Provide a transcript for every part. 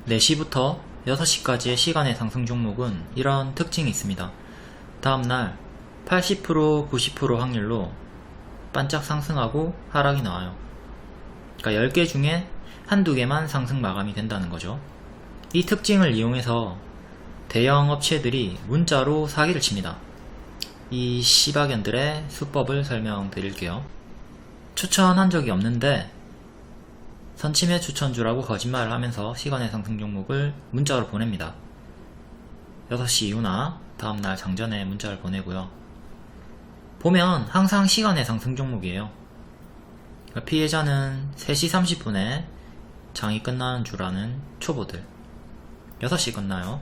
4시부터 6시까지의 시간의 상승 종목은 이런 특징이 있습니다. 다음날 80%, 90% 확률로 반짝 상승하고 하락이 나와요. 그러니까 10개 중에 한두 개만 상승 마감이 된다는 거죠. 이 특징을 이용해서 대형 업체들이 문자로 사기를 칩니다. 이 씨박연들의 수법을 설명드릴게요. 추천한 적이 없는데 선침해 추천주라고 거짓말을 하면서 시간의 상승 종목을 문자로 보냅니다. 6시 이후나 다음날 장전에 문자를 보내고요. 보면 항상 시간의 상승 종목이에요. 피해자는 3시 30분에 장이 끝나는 줄 아는 초보들, 6시 끝나요.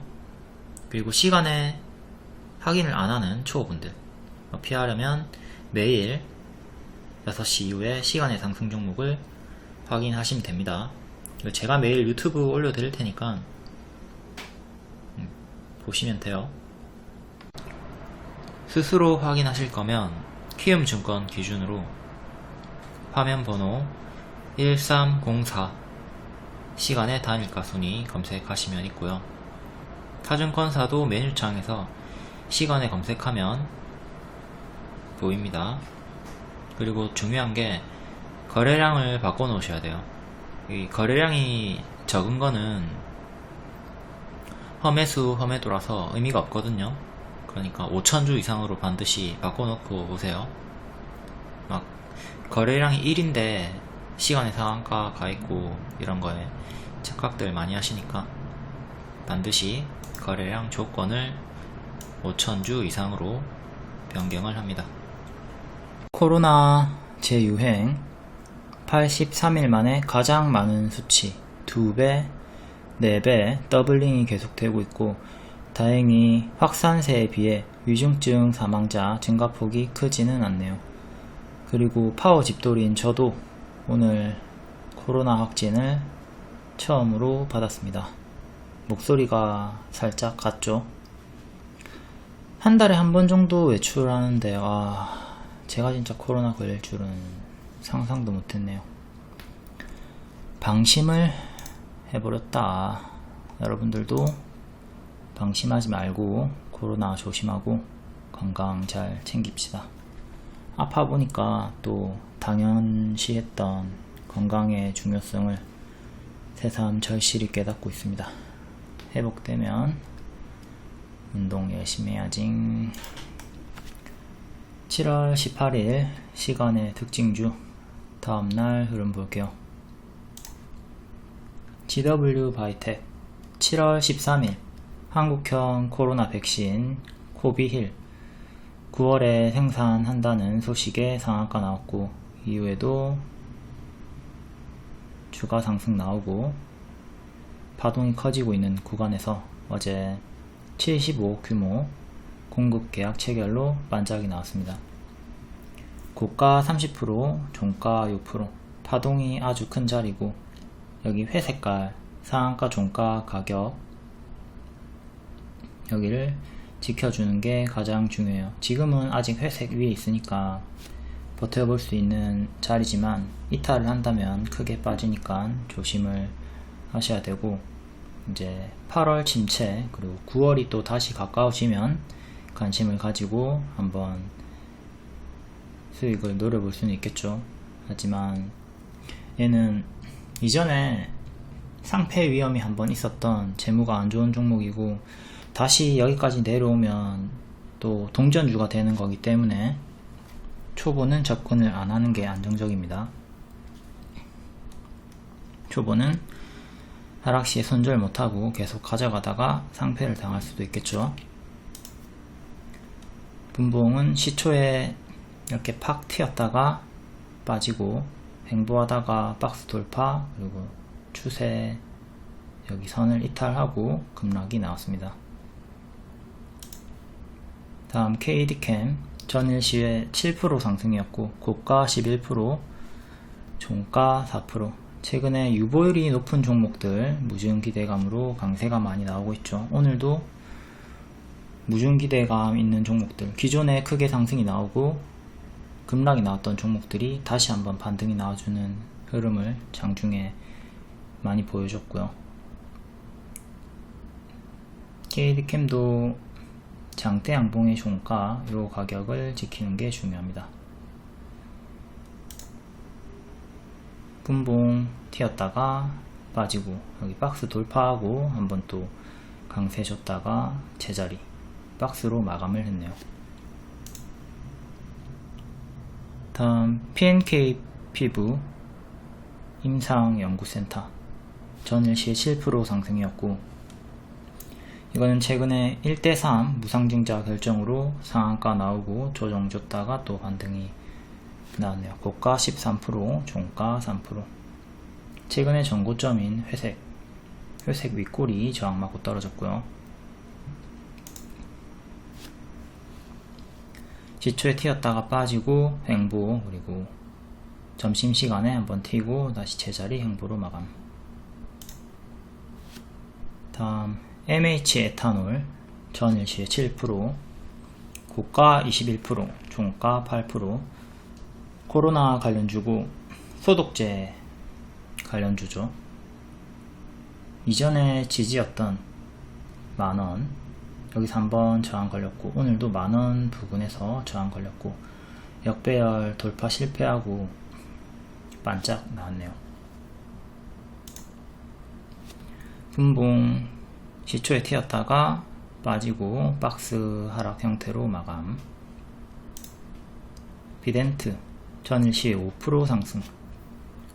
그리고 시간에 확인을 안하는 초보분들. 피하려면 매일 6시 이후에 시간의 상승 종목을 확인하시면 됩니다. 제가 매일 유튜브 올려드릴 테니까 보시면 돼요. 스스로 확인하실 거면 키움증권 기준으로 화면 번호 1304 시간의 단일가 순위 검색하시면 있고요. 타증권사도 메뉴창에서 시간에 검색하면 보입니다. 그리고 중요한게 거래량을 바꿔 놓으셔야 돼요. 이 거래량이 적은 거는 험해수 험해도라서 의미가 없거든요. 그러니까 5,000주 이상으로 반드시 바꿔 놓고 보세요. 막 거래량이 1인데 시간의 상한가 가있고 이런 거에 착각들 많이 하시니까 반드시 거래량 조건을 5,000주 이상으로 변경을 합니다. 코로나 재유행 83일 만에 가장 많은 수치 2배, 4배 더블링이 계속되고 있고 다행히 확산세에 비해 위중증 사망자 증가폭이 크지는 않네요. 그리고 파워 집돌이인 저도 오늘 코로나 확진을 처음으로 받았습니다. 목소리가 살짝 갔죠. 한 달에 한 번 정도 외출하는데 제가 진짜 코로나 걸릴 줄은 상상도 못했네요. 방심을 해버렸다. 여러분들도 방심하지 말고 코로나 조심하고 건강 잘 챙깁시다. 아파 보니까 또 당연시했던 건강의 중요성을 새삼 절실히 깨닫고 있습니다. 회복되면 운동 열심히 해야지. 7월 18일 시간의 특징주 다음날 흐름 볼게요. GW 바이텍 7월 13일 한국형 코로나 백신 코비힐 9월에 생산한다는 소식에 상한가 나왔고 이후에도 추가 상승 나오고 파동이 커지고 있는 구간에서 어제 75억 규모 공급 계약 체결로 반짝이 나왔습니다. 고가 30%, 종가 6%, 파동이 아주 큰 자리고 여기 회색깔 상한가 종가 가격 여기를 지켜주는 게 가장 중요해요. 지금은 아직 회색 위에 있으니까 버텨볼 수 있는 자리지만 이탈을 한다면 크게 빠지니까 조심을 하셔야 되고 이제 8월 침체 그리고 9월이 또 다시 가까워지면 관심을 가지고 한번 수익을 노려볼 수는 있겠죠. 하지만 얘는 이전에 상패 위험이 한번 있었던 재무가 안 좋은 종목이고 다시 여기까지 내려오면 또 동전주가 되는 거기 때문에 초보는 접근을 안 하는 게 안정적입니다. 초보는 하락시에 손절 못하고 계속 가져가다가 상패를 당할 수도 있겠죠. 분봉은 시초에 이렇게 팍 튀었다가 빠지고 횡보하다가 박스 돌파 그리고 추세 여기 선을 이탈하고 급락이 나왔습니다. 다음 KD캠 전일 시에 7% 상승이었고 고가 11%, 종가 4%. 최근에 유보율이 높은 종목들 무중 기대감으로 강세가 많이 나오고 있죠. 오늘도 무중 기대감 있는 종목들 기존에 크게 상승이 나오고 급락이 나왔던 종목들이 다시 한번 반등이 나와주는 흐름을 장중에 많이 보여줬고요. KD캠도 장대 양봉의 종가 요 가격을 지키는 게 중요합니다. 분봉 튀었다가 빠지고 여기 박스 돌파하고 한번 또 강세 줬다가 제자리 박스로 마감을 했네요. 다음 PNK 피부 임상연구센터 전일시에 7% 상승이었고, 이거는 최근에 1대3 무상증자 결정으로 상한가 나오고 조정 줬다가 또 반등이 나왔네요. 고가 13%, 종가 3%. 최근에 전고점인 회색 윗골이 저항 맞고 떨어졌고요. 지초에 튀었다가 빠지고 횡보, 그리고 점심시간에 한번 튀고 다시 제자리 횡보로 마감. 다음 MH 에탄올 전일시에 7%, 고가 21%, 종가 8%. 코로나 관련주고 소독제 관련주죠. 이전에 지지였던 만원, 여기서 한번 저항 걸렸고, 오늘도 만원 부근에서 저항 걸렸고, 역배열 돌파 실패하고 반짝 나왔네요. 분봉 시초에 튀었다가 빠지고 박스 하락 형태로 마감. 비덴트 전일시에 5% 상승,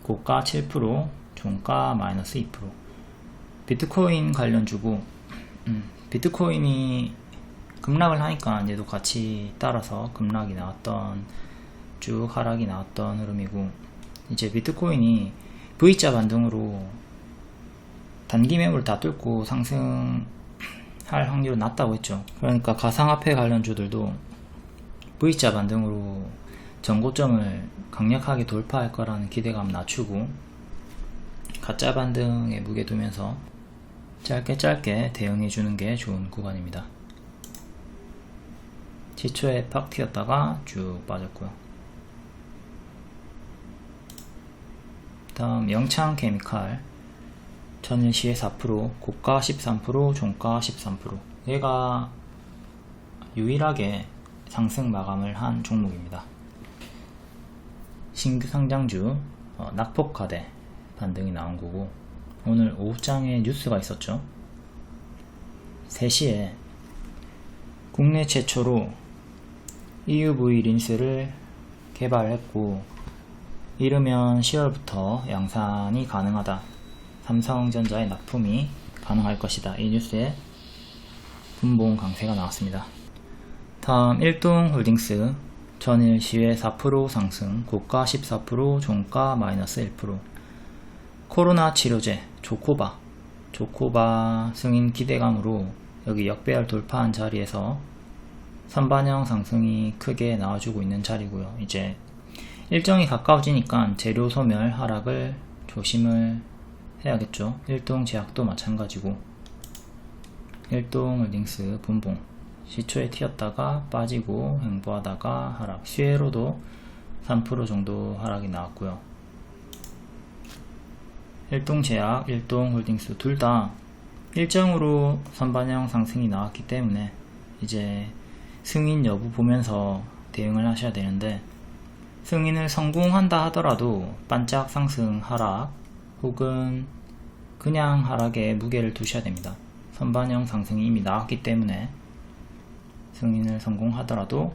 고가 7%, 종가 마이너스 2%. 비트코인 관련주고 비트코인이 급락을 하니까 얘도 같이 따라서 급락이 나왔던, 쭉 하락이 나왔던 흐름이고, 이제 비트코인이 V자 반등으로 단기 매물 다 뚫고 상승할 확률은 낮다고 했죠. 그러니까 가상화폐 관련주들도 V자 반등으로 전고점을 강력하게 돌파할 거라는 기대감 낮추고 가짜 반등에 무게 두면서 짧게 대응해 주는 게 좋은 구간입니다. 지초에 팍 튀었다가 쭉 빠졌고요. 다음 영창케미칼 전일시에 4%, 고가 13%, 종가 13%. 얘가 유일하게 상승 마감을 한 종목입니다. 신규 상장주 낙폭과대 반등이 나온 거고, 오늘 오후장에 뉴스가 있었죠. 3시에 국내 최초로 EUV 린스를 개발했고, 이르면 10월부터 양산이 가능하다, 삼성전자의 납품이 가능할 것이다, 이 뉴스에 분봉 강세가 나왔습니다. 다음 일동홀딩스 전일시에 4% 상승, 고가 14%, 종가 마이너스 1%. 코로나 치료제 조코바 승인 기대감으로 여기 역배열 돌파한 자리에서 선반영 상승이 크게 나와주고 있는 자리고요. 이제 일정이 가까워지니까 재료 소멸 하락을 조심을 해야겠죠. 일동제약도 마찬가지고. 일동홀딩스 분봉 시초에 튀었다가 빠지고 횡보하다가 하락, 슈에로도 3% 정도 하락이 나왔고요. 일동제약, 일동홀딩스 둘 다 일정으로 선반영 상승이 나왔기 때문에 이제 승인 여부 보면서 대응을 하셔야 되는데, 승인을 성공한다 하더라도 반짝 상승 하락 혹은 그냥 하락에 무게를 두셔야 됩니다. 선반영 상승이 이미 나왔기 때문에 승인을 성공하더라도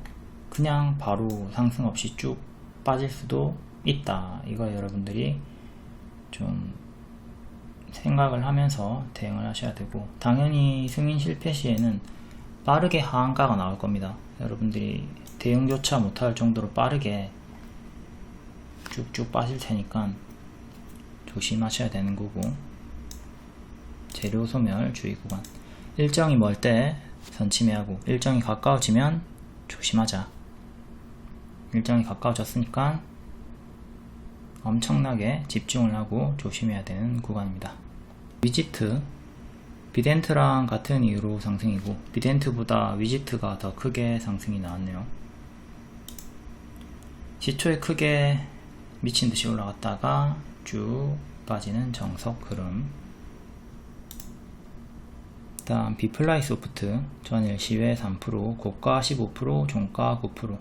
그냥 바로 상승 없이 쭉 빠질 수도 있다, 이거 여러분들이 좀 생각을 하면서 대응을 하셔야 되고, 당연히 승인 실패 시에는 빠르게 하한가가 나올 겁니다. 여러분들이 대응조차 못할 정도로 빠르게 쭉쭉 빠질 테니까 조심하셔야 되는 거고, 재료 소멸 주의 구간, 일정이 멀 때 선침해하고 일정이 가까워지면 조심하자. 일정이 가까워졌으니까 엄청나게 집중을 하고 조심해야 되는 구간입니다. 위지트, 비덴트랑 같은 이유로 상승이고, 비덴트보다 위지트가 더 크게 상승이 나왔네요. 시초에 크게 미친듯이 올라갔다가 쭉 빠지는 정석 흐름. 다음 비플라이 소프트 전일 시외 3%, 고가 15%, 종가 9%.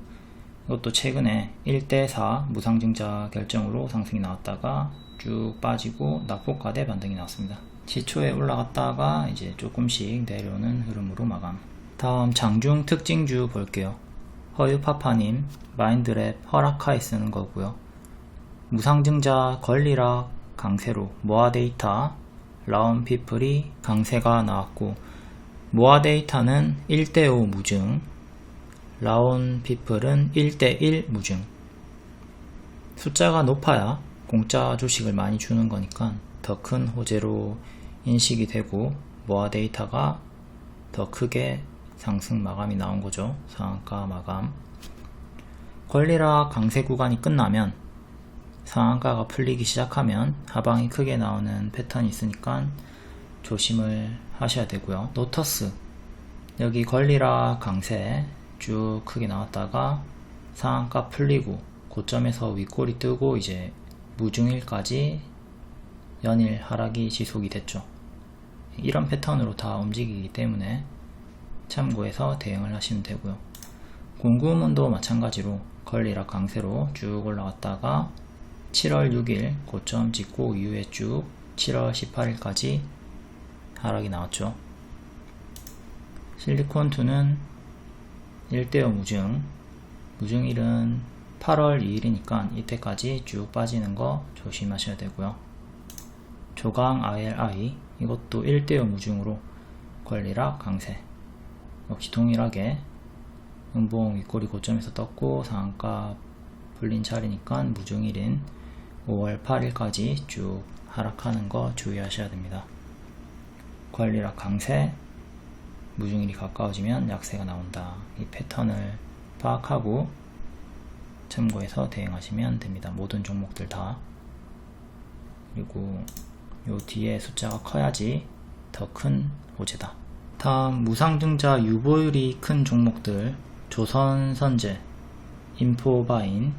이것도 최근에 1대4 무상증자 결정으로 상승이 나왔다가 쭉 빠지고 낙폭과대 반등이 나왔습니다. 시초에 올라갔다가 이제 조금씩 내려오는 흐름으로 마감. 다음 장중 특징주 볼게요. 허유파파님 마인드랩 허락하에 쓰는 거고요. 무상증자 권리락 강세로 모아데이터 라운피플이 강세가 나왔고, 모아데이터는 1대5 무증, 라운피플은 1대1 무증. 숫자가 높아야 공짜 주식을 많이 주는 거니까 더 큰 호재로 인식이 되고, 모아데이터가 더 크게 상승 마감이 나온 거죠. 상한가 마감. 권리락 강세 구간이 끝나면 상한가가 풀리기 시작하면 하방이 크게 나오는 패턴이 있으니까 조심을 하셔야 되고요. 노터스 여기 권리락 강세 쭉 크게 나왔다가 상한가 풀리고 고점에서 윗골이 뜨고 이제 무중일까지 연일 하락이 지속이 됐죠. 이런 패턴으로 다 움직이기 때문에 참고해서 대응을 하시면 되고요. 공구문도 마찬가지로 권리락 강세로 쭉 올라갔다가 7월 6일 고점 찍고 이후에 쭉 7월 18일까지 하락이 나왔죠. 실리콘2는 1대5 무증, 무증일은 8월 2일이니까 이때까지 쭉 빠지는 거 조심하셔야 되고요. 조강 RLI 이것도 1대5 무증으로 권리락 강세, 역시 동일하게 음봉 윗꼬리 고점에서 떴고 상한가 풀린 자리니까 무증일인 5월 8일까지 쭉 하락하는 거 주의하셔야 됩니다. 권리락 강세, 무증일이 가까워지면 약세가 나온다. 이 패턴을 파악하고 참고해서 대응하시면 됩니다. 모든 종목들 다. 그리고 요 뒤에 숫자가 커야지 더 큰 호재다. 다음 무상증자 유보율이 큰 종목들 조선선제, 인포바인.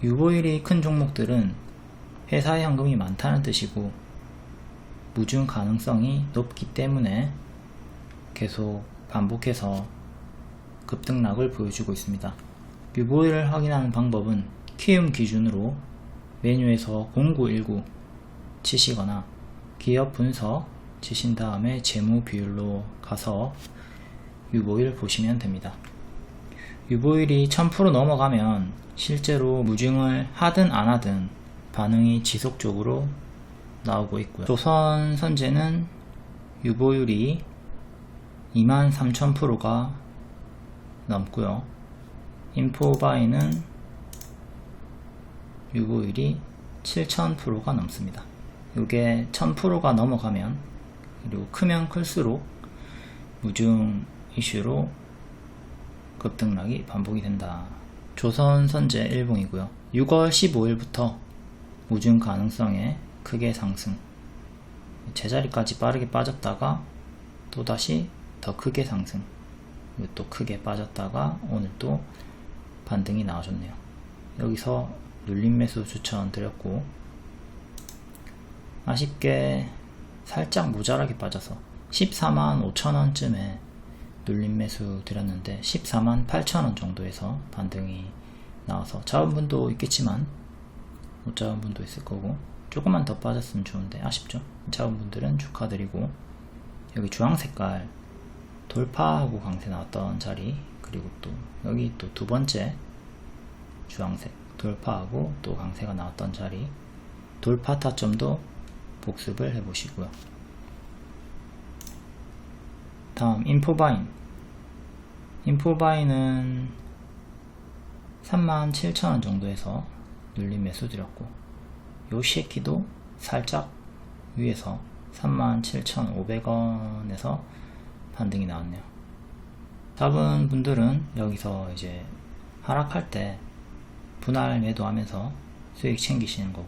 유보율이 큰 종목들은 회사의 현금이 많다는 뜻이고 무증 가능성이 높기 때문에 계속 반복해서 급등락을 보여주고 있습니다. 유보율을 확인하는 방법은 키움 기준으로 메뉴에서 0919 치시거나 기업 분석 치신 다음에 재무 비율로 가서 유보율 보시면 됩니다. 유보율이 1000% 넘어가면 실제로 무증을 하든 안 하든 반응이 지속적으로 나오고 있고요. 조선선제는 유보율이 23,000%가 넘고요. 인포바이는 유보율이 7,000%가 넘습니다. 이게 1000%가 넘어가면, 그리고 크면 클수록 무증 이슈로 급등락이 반복이 된다. 조선선제 일봉이고요. 6월 15일부터 무증 가능성에 크게 상승, 제자리까지 빠르게 빠졌다가 또다시 더 크게 상승, 그리고 또 크게 빠졌다가 오늘 또 반등이 나와줬네요. 여기서 눌림 매수 추천 드렸고, 아쉽게 살짝 모자라게 빠져서 145,000원쯤에 눌림 매수 드렸는데 148,000원 정도에서 반등이 나와서 잡은 분도 있겠지만 못 잡은 분도 있을 거고, 조금만 더 빠졌으면 좋은데 아쉽죠. 잡은 분들은 축하드리고, 여기 주황색깔 돌파하고 강세 나왔던 자리, 그리고 또 여기 또 두 번째 주황색 돌파하고 또 강세가 나왔던 자리, 돌파 타점도 복습을 해 보시고요. 다음 인포바인. 인포바인은 37,000원 정도에서 눌림 매수 드렸고, 요 시에키도 살짝 위에서 37,500원에서 반등이 나왔네요. 잡은 분들은 여기서 이제 하락할 때 분할 매도하면서 수익 챙기시는 거고,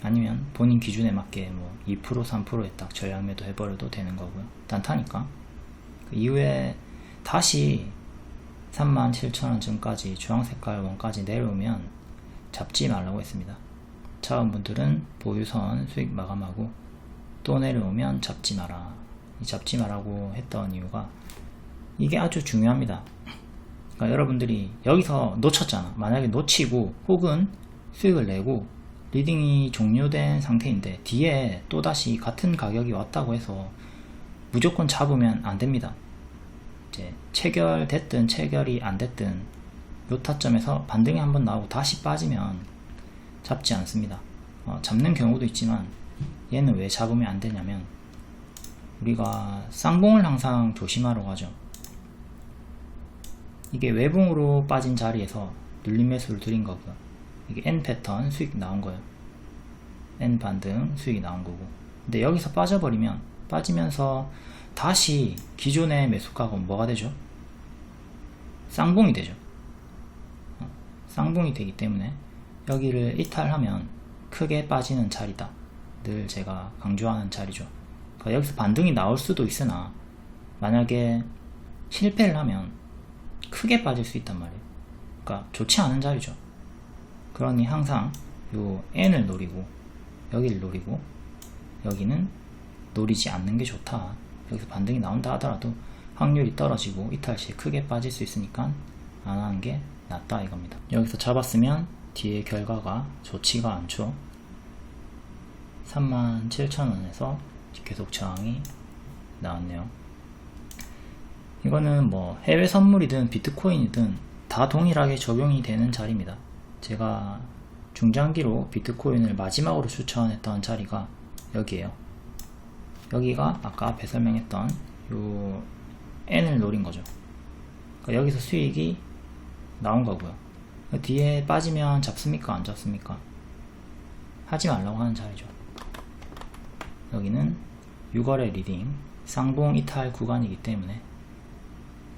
아니면 본인 기준에 맞게 뭐 2% 3%에 딱 전량 매도 해버려도 되는 거고요. 단타니까. 그 이후에 다시 37,000원 전까지 주황색깔 원까지 내려오면 잡지 말라고 했습니다. 차원 분들은 보유선 수익 마감하고 또 내려오면 잡지 마라. 이 잡지 마라고 했던 이유가 이게 아주 중요합니다. 그러니까 여러분들이 여기서 놓쳤잖아. 만약에 놓치고 혹은 수익을 내고 리딩이 종료된 상태인데 뒤에 또다시 같은 가격이 왔다고 해서 무조건 잡으면 안 됩니다. 이제 체결됐든 체결이 안 됐든 요 타점에서 반등이 한번 나오고 다시 빠지면 잡지 않습니다. 잡는 경우도 있지만 얘는 왜 잡으면 안 되냐면 우리가 쌍봉을 항상 조심하라고 하죠. 이게 외봉으로 빠진 자리에서 눌림 매수를 드린 거고요. 이게 N 패턴 수익 나온 거예요. N 반등 수익이 나온 거고. 근데 여기서 빠져버리면 빠지면서 다시 기존의 매수가가 뭐가 되죠? 쌍봉이 되죠. 쌍봉이 되기 때문에 여기를 이탈하면 크게 빠지는 자리다. 늘 제가 강조하는 자리죠. 그러니까 여기서 반등이 나올 수도 있으나 만약에 실패를 하면 크게 빠질 수 있단 말이에요. 그러니까 좋지 않은 자리죠. 그러니 항상 요 N을 노리고 여기를 노리고 여기는 노리지 않는 게 좋다. 여기서 반등이 나온다 하더라도 확률이 떨어지고 이탈 시에 크게 빠질 수 있으니까 안 하는 게 낫다 이겁니다. 여기서 잡았으면 뒤에 결과가 좋지가 않죠. 37,000원에서 계속 저항이 나왔네요. 이거는 뭐 해외 선물이든 비트코인이든 다 동일하게 적용이 되는 자리입니다. 제가 중장기로 비트코인을 마지막으로 추천했던 자리가 여기에요. 여기가 아까 앞에 설명했던 요 N을 노린 거죠. 그러니까 여기서 수익이 나온 거고요. 뒤에 빠지면 잡습니까? 안 잡습니까? 하지 말라고 하는 자리죠. 여기는 6월의 리딩 쌍봉 이탈 구간이기 때문에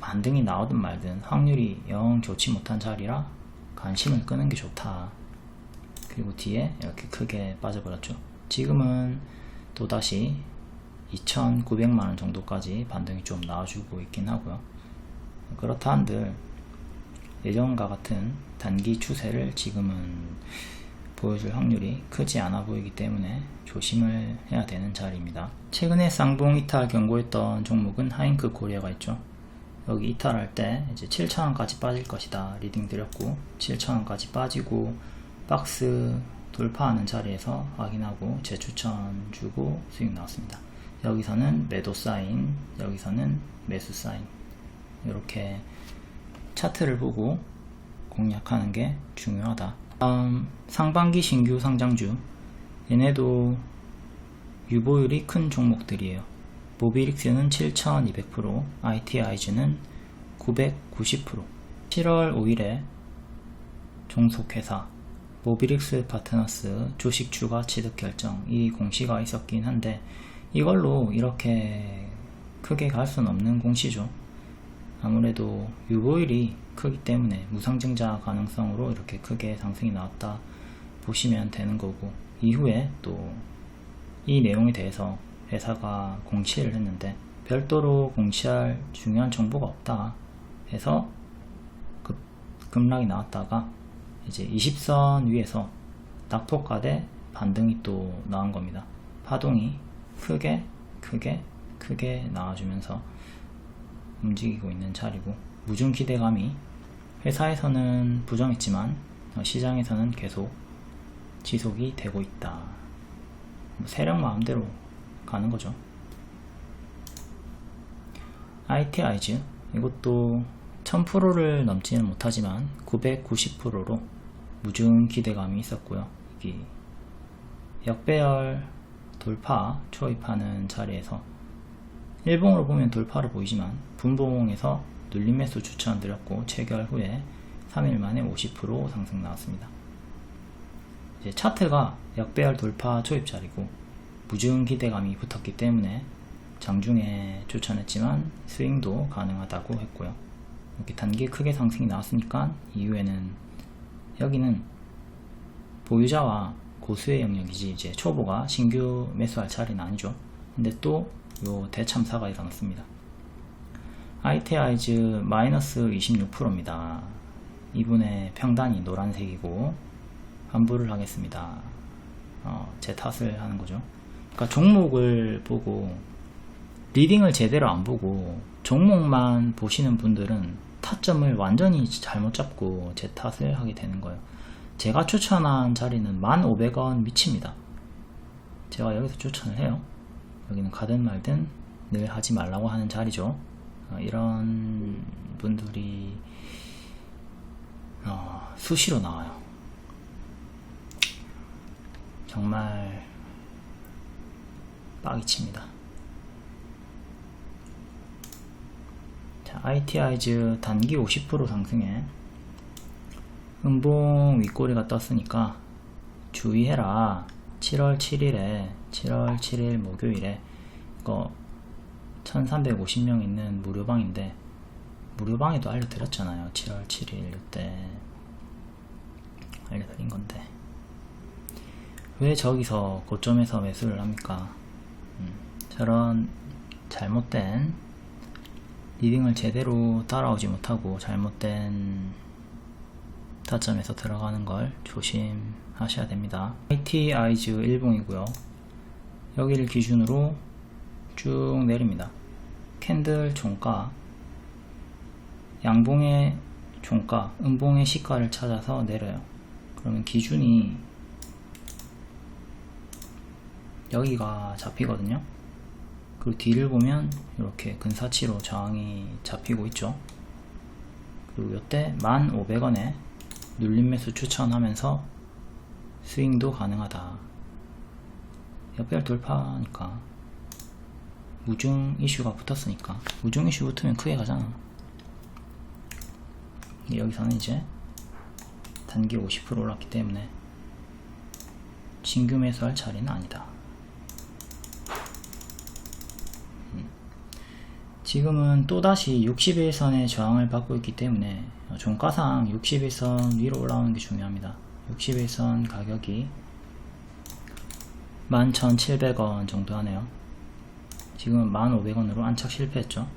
반등이 나오든 말든 확률이 영 좋지 못한 자리라 관심을 끄는 게 좋다. 그리고 뒤에 이렇게 크게 빠져버렸죠. 지금은 또다시 2,900만원 정도까지 반등이 좀 나와주고 있긴 하고요. 그렇다 한들 예전과 같은 단기 추세를 지금은 보여줄 확률이 크지 않아 보이기 때문에 조심을 해야 되는 자리입니다. 최근에 쌍봉 이탈 경고했던 종목은 하잉크 코리아가 있죠. 여기 이탈할 때 이제 7,000원까지 빠질 것이다 리딩 드렸고 7,000원까지 빠지고 박스 돌파하는 자리에서 확인하고 재추천 주고 수익 나왔습니다. 여기서는 매도 사인, 여기서는 매수 사인. 이렇게 차트를 보고 공략하는 게 중요하다. 다음 상반기 신규 상장주, 얘네도 유보율이 큰 종목들이에요. 모비릭스는 7200%, ITI즈는 990%. 7월 5일에 종속회사 모비릭스 파트너스 주식 추가 취득 결정, 이 공시가 있었긴 한데 이걸로 이렇게 크게 갈 수는 없는 공시죠. 아무래도 유보율이 크기 때문에 무상증자 가능성으로 이렇게 크게 상승이 나왔다 보시면 되는 거고, 이후에 또 이 내용에 대해서 회사가 공시를 했는데 별도로 공시할 중요한 정보가 없다 해서 급락이 나왔다가 이제 20선 위에서 낙폭과대 반등이 또 나온 겁니다. 파동이 크게 나와주면서 움직이고 있는 자리고, 무중 기대감이 회사에서는 부정했지만 시장에서는 계속 지속이 되고 있다. 세력 마음대로 가는 거죠. ITI즈 이것도 1000%를 넘지는 못하지만 990%로 무중 기대감이 있었고요. 이게 역배열 돌파 초입하는 자리에서 일봉으로 보면 돌파로 보이지만 분봉에서 눌림 매수 추천드렸고 체결 후에 3일 만에 50% 상승 나왔습니다. 이제 차트가 역배열 돌파 초입 자리고 무중 기대감이 붙었기 때문에 장중에 추천했지만 스윙도 가능하다고 했고요. 이렇게 단기 크게 상승이 나왔으니까 이후에는 여기는 보유자와 고수의 영역이지 이제 초보가 신규 매수할 자리는 아니죠. 근데 또 요 대참사가 일어났습니다. ITI즈 마이너스 26%입니다. 이분의 평단이 노란색이고 환불을 하겠습니다. 제 탓을 하는 거죠. 그러니까 종목을 보고 리딩을 제대로 안 보고 종목만 보시는 분들은 타점을 완전히 잘못 잡고 제 탓을 하게 되는 거예요. 제가 추천한 자리는 1,500원 미칩니다. 제가 여기서 추천을 해요. 여기는 가든 말든 늘 하지 말라고 하는 자리죠. 이런 분들이 수시로 나와요. 정말 빡이 칩니다. 자, ITI즈 단기 50% 상승에 음봉 윗꼬리가 떴으니까 주의해라. 7월 7일 목요일에 이거 1350명 있는 무료방인데, 무료방에도 알려드렸잖아요. 7월 7일 때 알려드린 건데 왜 저기서 고점에서 매수를 합니까? 저런 잘못된 리딩을 제대로 따라오지 못하고 잘못된 타점에서 들어가는 걸 조심하셔야 됩니다. ITI즈 일봉이고요. 여기를 기준으로 쭉 내립니다. 캔들 종가, 양봉의 종가, 음봉의 시가를 찾아서 내려요. 그러면 기준이 여기가 잡히거든요. 그리고 뒤를 보면 이렇게 근사치로 저항이 잡히고 있죠. 그리고 이때 1,500원에 눌림 매수 추천하면서 스윙도 가능하다. 역별 돌파니까, 무중 이슈가 붙었으니까, 무중 이슈 붙으면 크게 가잖아. 여기서는 이제 단기 50% 올랐기 때문에 신규 매수할 자리는 아니다. 지금은 또다시 61선의 저항을 받고 있기 때문에 종가상 61선 위로 올라오는 게 중요합니다. 61선 가격이 11,700원 정도 하네요. 지금 1,500원으로 안착 실패했죠.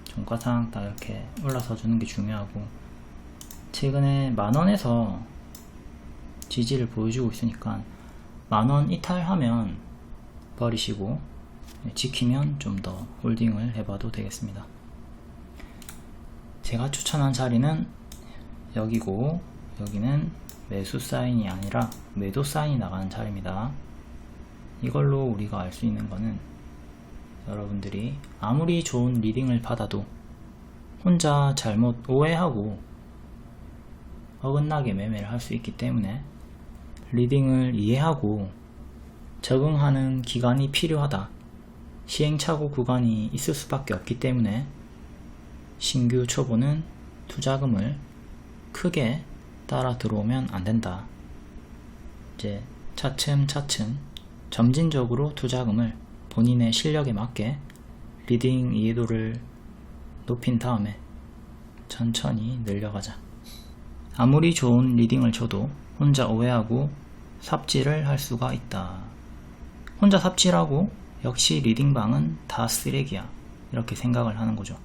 종가상 딱 이렇게 올라서 주는 게 중요하고, 최근에 만원에서 지지를 보여주고 있으니까 만원 이탈하면 버리시고 지키면 좀 더 홀딩을 해봐도 되겠습니다. 제가 추천한 자리는 여기고, 여기는 매수 사인이 아니라 매도 사인이 나가는 자리입니다. 이걸로 우리가 알 수 있는 거는, 여러분들이 아무리 좋은 리딩을 받아도 혼자 잘못 오해하고 어긋나게 매매를 할 수 있기 때문에 리딩을 이해하고 적응하는 기간이 필요하다. 시행착오 구간이 있을 수밖에 없기 때문에 신규 초보는 투자금을 크게 따라 들어오면 안 된다. 이제 차츰차츰 점진적으로 투자금을 본인의 실력에 맞게 리딩 이해도를 높인 다음에 천천히 늘려가자. 아무리 좋은 리딩을 줘도 혼자 오해하고 삽질을 할 수가 있다. 혼자 삽질하고 역시 리딩방은 다 쓰레기야, 이렇게 생각을 하는 거죠.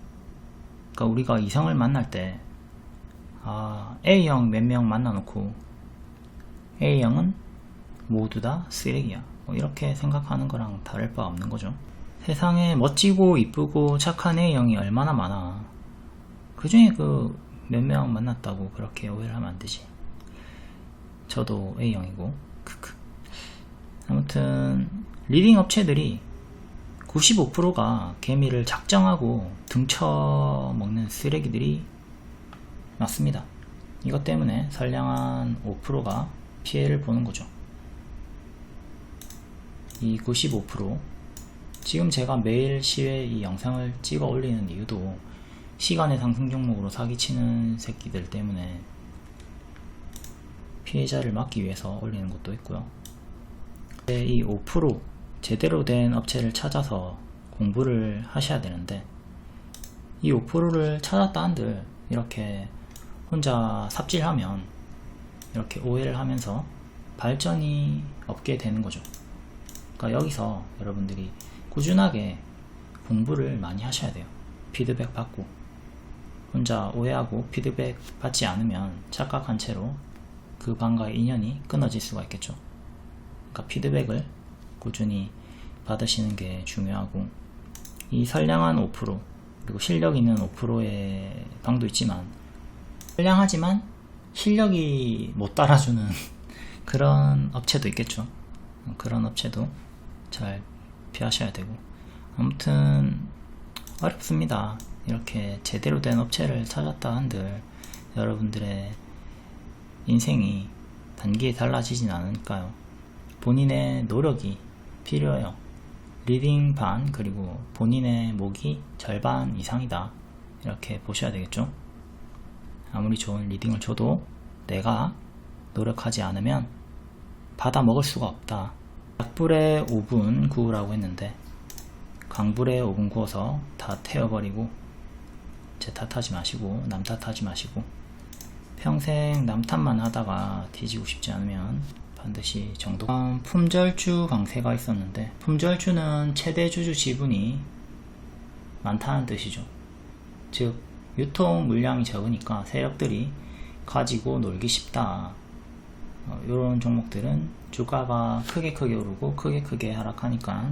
그러니까 우리가 이성을 만날 때 A형 몇 명 만나놓고 A형은 모두 다 쓰레기야, 뭐 이렇게 생각하는 거랑 다를 바 없는 거죠. 세상에 멋지고 이쁘고 착한 A형이 얼마나 많아. 그 중에 그 몇 명 만났다고 그렇게 오해를 하면 안 되지. 저도 A형이고. 아무튼 리딩 업체들이 95%가 개미를 작정하고 등쳐먹는 쓰레기들이 맞습니다. 이것 때문에 선량한 5%가 피해를 보는 거죠. 이 95%, 지금 제가 매일 시외 이 영상을 찍어 올리는 이유도 시간의 상승 종목으로 사기치는 새끼들 때문에 피해자를 막기 위해서 올리는 것도 있고요. 이 5% 제대로 된 업체를 찾아서 공부를 하셔야 되는데, 이 5%를 찾았다 한들 이렇게 혼자 삽질하면 이렇게 오해를 하면서 발전이 없게 되는 거죠. 그러니까 여기서 여러분들이 꾸준하게 공부를 많이 하셔야 돼요. 피드백 받고. 혼자 오해하고 피드백 받지 않으면 착각한 채로 그 방과의 인연이 끊어질 수가 있겠죠. 그러니까 피드백을 꾸준히 받으시는 게 중요하고, 이 선량한 5% 그리고 실력 있는 5%의 방도 있지만, 선량하지만 실력이 못 따라주는 그런 업체도 있겠죠. 그런 업체도 잘 피하셔야 되고, 아무튼 어렵습니다. 이렇게 제대로 된 업체를 찾았다 한들 여러분들의 인생이 단기에 달라지진 않으니까요. 본인의 노력이 필요해요. 리딩 반 그리고 본인의 목이 절반 이상이다, 이렇게 보셔야 되겠죠. 아무리 좋은 리딩을 줘도 내가 노력하지 않으면 받아 먹을 수가 없다. 약불에 5분 구우라고 했는데 강불에 5분 구워서 다 태워버리고 제 탓하지 마시고 남 탓하지 마시고, 평생 남 탓만 하다가 뒤지고 싶지 않으면 반드시 정도. 품절주 강세가 있었는데, 품절주는 최대 주주 지분이 많다는 뜻이죠. 즉 유통 물량이 적으니까 세력들이 가지고 놀기 쉽다. 이런 종목들은 주가가 크게 오르고 크게 하락하니까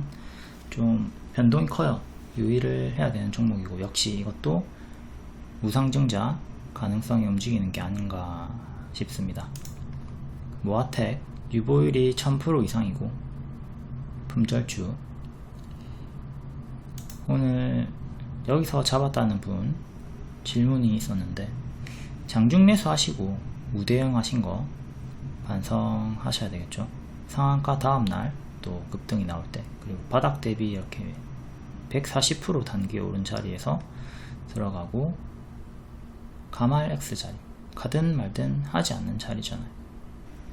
좀 변동이 커요. 유의를 해야 되는 종목이고, 역시 이것도 우상증자 가능성이 움직이는 게 아닌가 싶습니다. 모아텍 유보율이 1000% 이상이고 품절주, 오늘 여기서 잡았다는 분 질문이 있었는데, 장중 매수 하시고 우대형 하신 거 반성하셔야 되겠죠. 상한가 다음날 또 급등이 나올 때, 그리고 바닥 대비 이렇게 140% 단기에 오른 자리에서 들어가고, 가말 X자리, 가든 말든 하지 않는 자리잖아요.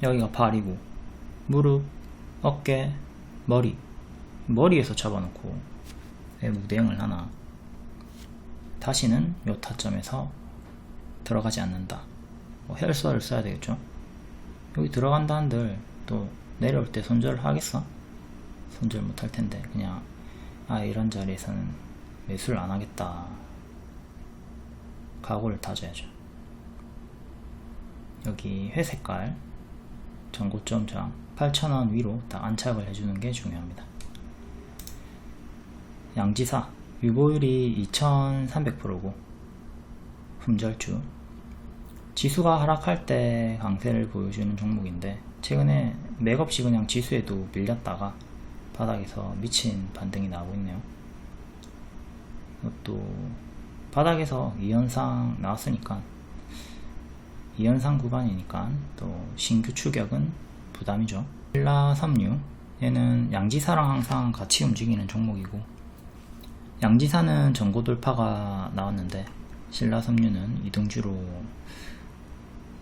여기가 발이고 무릎, 어깨, 머리에서 잡아놓고 왜 우대형을 하나. 다시는 요 타점에서 들어가지 않는다. 헬스화를 써야 되겠죠. 여기 들어간다 한들 또 내려올 때 손절을 하겠어? 손절 못할 텐데 그냥 이런 자리에서는 매수를 안 하겠다, 각오를 다져야죠. 여기 회색깔 전고점 저항 8,000원 위로 딱 안착을 해주는 게 중요합니다. 양지사 유보율이 2300%고 품절주, 지수가 하락할 때 강세를 보여주는 종목인데 최근에 맥없이 그냥 지수에도 밀렸다가 바닥에서 미친 반등이 나오고 있네요. 이것도 바닥에서 2연상 나왔으니까 2연상 구간이니까 또 신규 추격은 부담이죠. 신라섬유, 얘는 양지사랑 항상 같이 움직이는 종목이고, 양지사는 전고 돌파가 나왔는데 신라섬유는 이등주로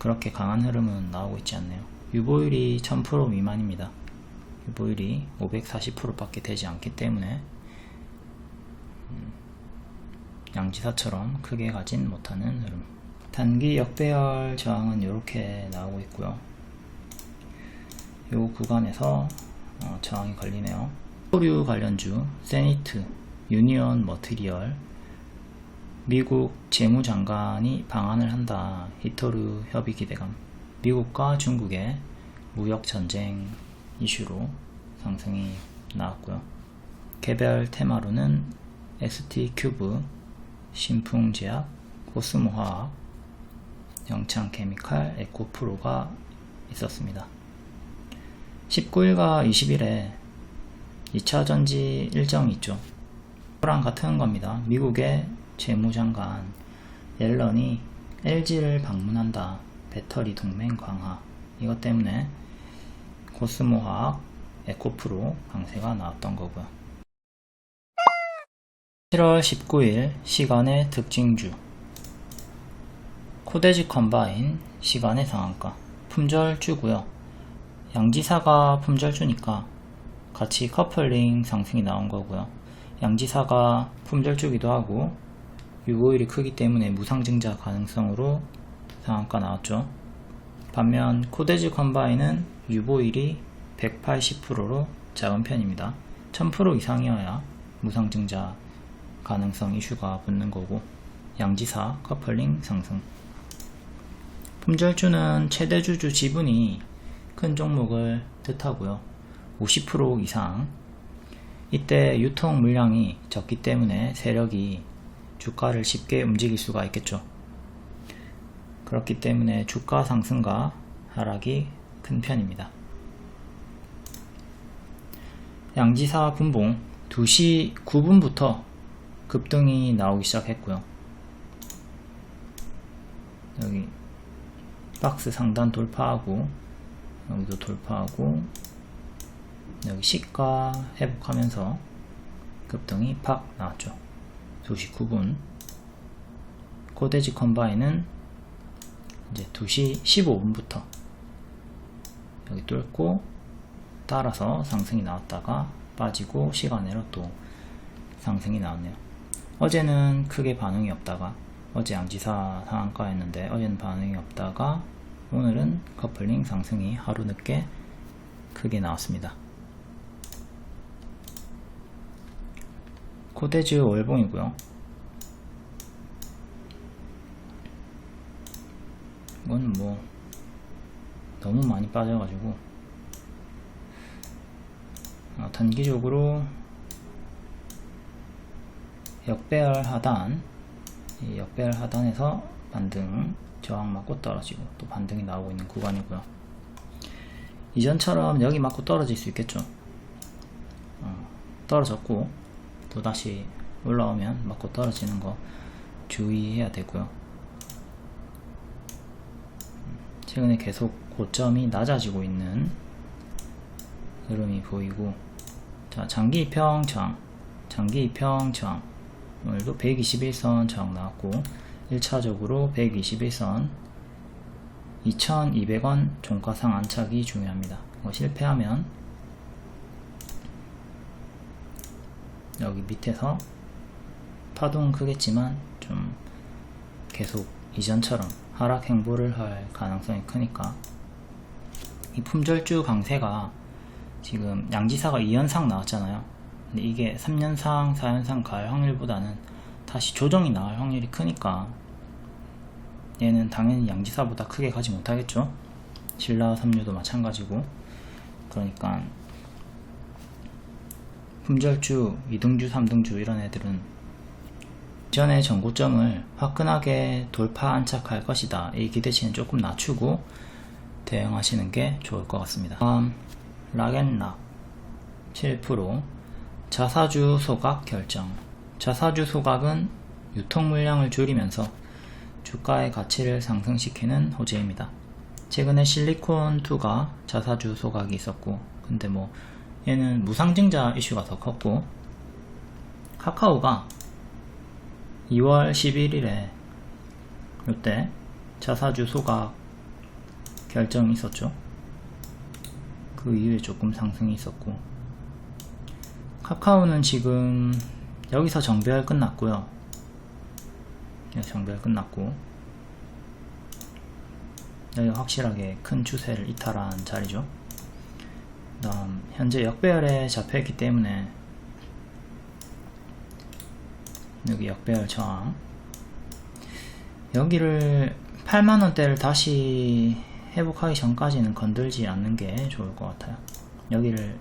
그렇게 강한 흐름은 나오고 있지 않네요. 유보율이 1000% 미만입니다. 유보율이 540% 밖에 되지 않기 때문에 양지사처럼 크게 가진 못하는 흐름. 단기 역배열 저항은 이렇게 나오고 있고요. 요 구간에서 저항이 걸리네요. 소류 관련주 세니트, 유니온 머티리얼, 미국 재무장관이 방한을 한다. 히토류 협의 기대감, 미국과 중국의 무역전쟁 이슈로 상승이 나왔고요. 개별 테마로는 ST큐브, 신풍제약, 코스모화학, 영창케미칼, 에코프로가 있었습니다. 19일과 20일에 2차전지 일정이 있죠. 그랑 같은 겁니다. 미국의 재무장관 옐런이 LG를 방문한다. 배터리 동맹 강화. 이것 때문에 코스모화학, 에코프로 강세가 나왔던 거고요. 7월 19일 시간의 특징주, 코데지 컴바인 시간의 상한가 품절주고요. 양지사가 품절주니까 같이 커플링 상승이 나온 거고요. 양지사가 품절주기도 하고 유보율이 크기 때문에 무상증자 가능성으로 상한가 나왔죠. 반면 코데지 컴바인은 유보율이 180%로 작은 편입니다. 1000% 이상이어야 무상증자 가능성 이슈가 붙는 거고, 양지사 커플링 상승. 품절주는 최대 주주 지분이 큰 종목을 뜻하고요. 50% 이상. 이때 유통 물량이 적기 때문에 세력이 주가를 쉽게 움직일 수가 있겠죠. 그렇기 때문에 주가 상승과 하락이 큰 편입니다. 양지사 분봉 2시 9분부터 급등이 나오기 시작했고요. 여기 박스 상단 돌파하고 여기도 돌파하고 여기 시가 회복하면서 급등이 팍 나왔죠. 2시 9분 코데지 컴바인은 이제 2시 15분부터 여기 뚫고 따라서 상승이 나왔다가 빠지고 시간으로 또 상승이 나왔네요. 어제는 크게 반응이 없다가 어제 양지사 상한가였는데 어제는 반응이 없다가 오늘은 커플링 상승이 하루 늦게 크게 나왔습니다. 코데즈 월봉이고요. 이건 뭐 너무 많이 빠져가지고 단기적으로 역배열 하단, 이 역배열 하단에서 반등 저항 맞고 떨어지고 또 반등이 나오고 있는 구간이고요. 이전처럼 여기 맞고 떨어질 수 있겠죠. 떨어졌고 또 다시 올라오면 맞고 떨어지는 거 주의해야 되고요. 최근에 계속 고점이 낮아지고 있는 흐름이 보이고, 자, 장기 이평 저항, 장기 이평 저항, 오늘도 121선 저항 나왔고 1차적으로 121선 2200원 종가상 안착이 중요합니다. 실패하면 여기 밑에서 파동은 크겠지만 좀 계속 이전처럼 하락 행보를 할 가능성이 크니까, 이 품절주 강세가 지금 양지사가 2연상 나왔잖아요. 근데 이게 3연상, 4연상 갈 확률보다는 다시 조정이 나올 확률이 크니까 얘는 당연히 양지사보다 크게 가지 못하겠죠. 신라 삼류도 마찬가지고. 그러니까 품절주, 2등주, 3등주 이런 애들은 전에 전고점을 화끈하게 돌파 안착할 것이다, 이 기대치는 조금 낮추고 대응하시는 게 좋을 것 같습니다. 다음 락앤락 7% 자사주 소각 결정. 자사주 소각은 유통 물량을 줄이면서 주가의 가치를 상승시키는 호재입니다. 최근에 실리콘2가 자사주 소각이 있었고, 근데 뭐 얘는 무상증자 이슈가 더 컸고, 카카오가 2월 11일에 이때 자사주 소각 결정이 있었죠. 그 이후에 조금 상승이 있었고, 카카오는 지금 여기서 정배열 끝났고요. 정배열 끝났고 여기 확실하게 큰 추세를 이탈한 자리죠. 다음 현재 역배열에 잡혀있기 때문에 여기 역배열 저항, 여기를 8만원대를 다시 회복하기 전까지는 건들지 않는 게 좋을 것 같아요. 여기를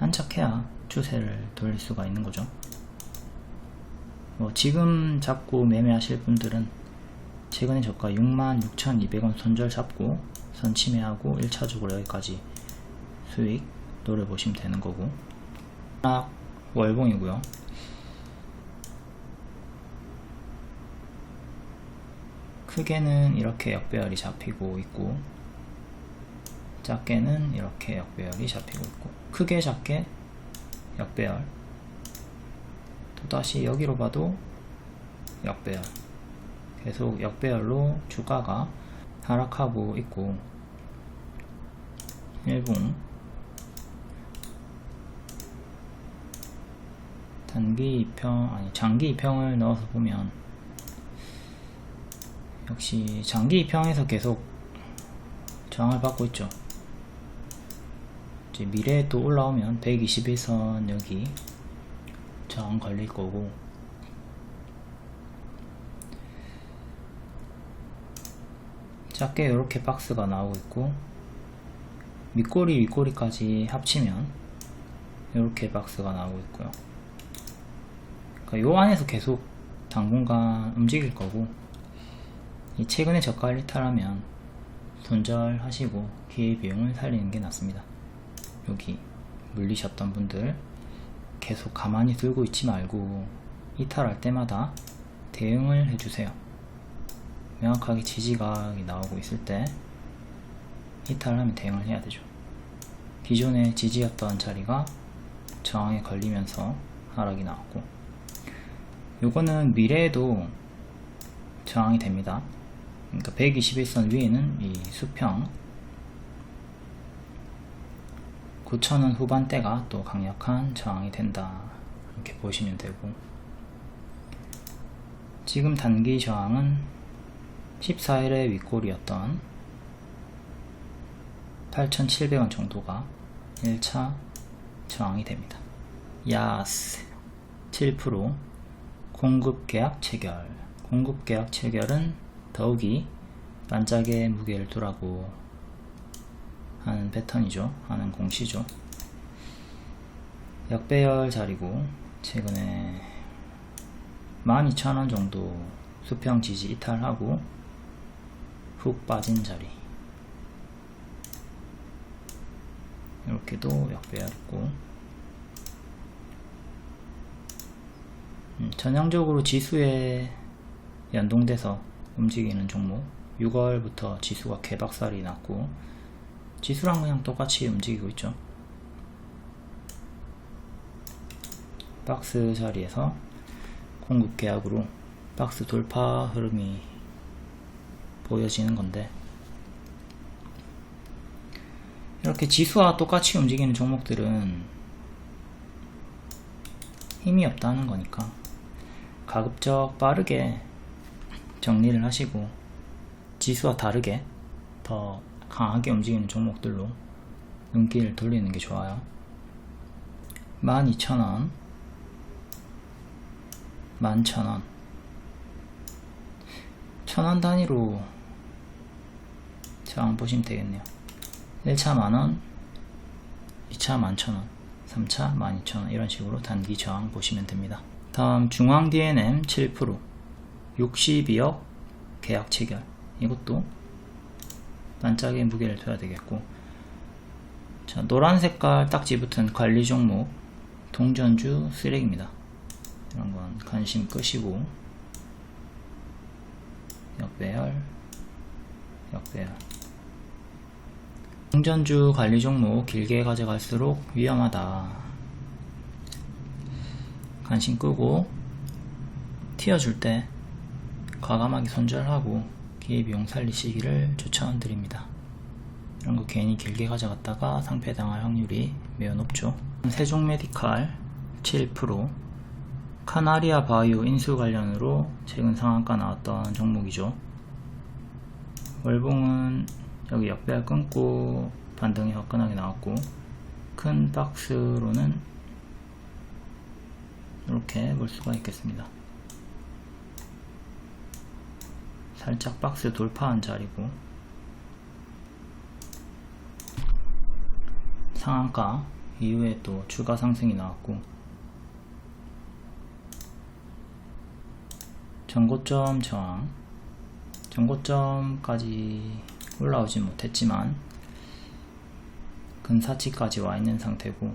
안착해야 추세를 돌릴 수가 있는 거죠. 뭐 지금 잡고 매매하실 분들은 최근에 저가 66,200원 손절 잡고 선침해하고 1차적으로 여기까지 수익 노려보시면 되는 거고, 월봉이고요. 크게는 이렇게 역배열이 잡히고 있고, 작게는 이렇게 역배열이 잡히고 있고, 크게 작게 역배열, 또다시 여기로 봐도 역배열, 계속 역배열로 주가가 하락하고 있고, 일봉 단기 이평, 아니 장기 이평을 넣어서 보면 역시 장기 이평에서 계속 저항을 받고 있죠. 이제 미래에 또 올라오면 121선 여기 저항 걸릴 거고, 작게 이렇게 박스가 나오고 있고, 윗꼬리 윗꼬리까지 합치면 이렇게 박스가 나오고 있고요. 그러니까 요 안에서 계속 당분간 움직일 거고, 이 최근에 저가를 이탈하면 손절하시고 기회비용을 살리는 게 낫습니다. 여기 물리셨던 분들 계속 가만히 들고 있지 말고 이탈할 때마다 대응을 해주세요. 명확하게 지지각이 나오고 있을 때 이탈하면 대응을 해야 되죠. 기존에 지지였던 자리가 저항에 걸리면서 하락이 나왔고, 요거는 미래에도 저항이 됩니다. 그러니까 121선 위에는 이 수평 9,000원 후반대가 또 강력한 저항이 된다, 이렇게 보시면 되고, 지금 단기 저항은 14일의 윗골이었던 8,700원 정도가 1차 저항이 됩니다. 야스 7% 공급계약 체결. 공급계약 체결은 더욱이 반짝의 무게를 두라고 하는 패턴이죠. 하는 공시죠. 역배열 자리고, 최근에 12,000원 정도 수평 지지 이탈하고 훅 빠진 자리, 이렇게도 역배열 있고, 전형적으로 지수에 연동돼서 움직이는 종목, 6월부터 지수가 개박살이 났고 지수랑 그냥 똑같이 움직이고 있죠. 박스 자리에서 공급 계약으로 박스 돌파 흐름이 보여지는 건데, 이렇게 지수와 똑같이 움직이는 종목들은 힘이 없다는 거니까 가급적 빠르게 정리를 하시고 지수와 다르게 더 강하게 움직이는 종목들로 눈길을 돌리는 게 좋아요. 12,000원, 11,000원, 1,000원 단위로 저항 보시면 되겠네요. 1차 만원, 2차 11,000원, 3차 12,000원, 이런 식으로 단기 저항 보시면 됩니다. 다음 중앙 DNM 7% 62억 계약 체결, 이것도 반짝의 무게를 둬야 되겠고, 자, 노란 색깔 딱지 붙은 관리 종목 동전주 쓰레기입니다. 이런 건 관심 끄시고, 역배열, 역배열. 동전주 관리 종목 길게 가져갈수록 위험하다, 관심 끄고 튀어줄 때 과감하게 손절하고 기회비용 살리시기를 추천드립니다. 이런 거 괜히 길게 가져갔다가 상패당할 확률이 매우 높죠. 세종메디칼 7%, 카나리아 바이오 인수 관련으로 최근 상한가 나왔던 종목이죠. 월봉은 여기 역배열 끊고 반등이 화끈하게 나왔고, 큰 박스로는 이렇게 볼 수가 있겠습니다. 살짝 박스 돌파한 자리고, 상한가 이후에 또 추가 상승이 나왔고, 전고점 저항, 전고점까지 올라오진 못했지만 근사치까지 와 있는 상태고,